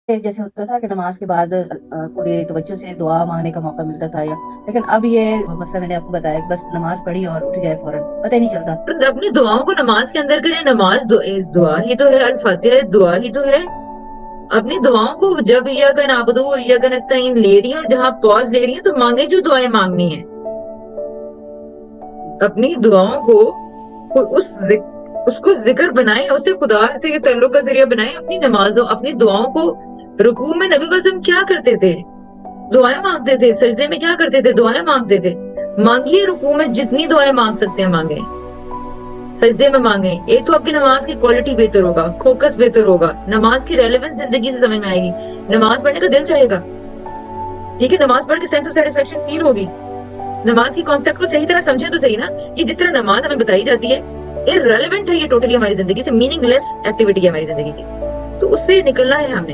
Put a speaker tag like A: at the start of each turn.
A: जैसे होता था कि नमाज के बाद पूरे तवज्जो से दुआ मांगने का मौका मिलता था या लेकिन अब ये मसला मैंने आपको बताया कि बस नमाज पढ़ी और उठ गए फौरन, पता ही नहीं चलता।
B: पर अपनी दुआओं को नमाज के अंदर करें। नमाज दुआ ही तो है, अल फातिहा दुआ ही तो है। अपनी दुआओं को जब इय्याका नअबुदु व इय्याका नस्तईन ले रही है और जहां पॉज ले रही है तो मांगे जो दुआएं मांगनी है। अपनी दुआओं को उसको जिक्र बनाए, उसे खुदा से ताल्लुक का जरिया बनाए। अपनी नमाजों अपनी दुआओं को, रुकू में नबी वसल्लम क्या करते थे? दुआएं मांगते थे। सजदे में क्या करते थे? दुआएं मांगते थे। मांगिए, रुकू में जितनी दुआएं मांग सकते हैं मांगे, सजदे में मांगे। एक तो आपकी नमाज की क्वालिटी बेहतर होगा, फोकस बेहतर होगा, नमाज की रेलेवेंस जिंदगी से समझ में आएगी, नमाज पढ़ने का दिल चाहेगा। ठीक है, नमाज पढ़ के सेंस ऑफ सेटिस्फेक्शन फील होगी। नमाज की कॉन्सेप्ट को सही तरह समझे तो सही ना। ये जिस तरह नमाज हमें बताई जाती है, इररिलेवेंट है ये, टोटली हमारी जिंदगी से मीनिंगलेस एक्टिविटी है हमारी जिंदगी की। तो उससे निकलना है हमने।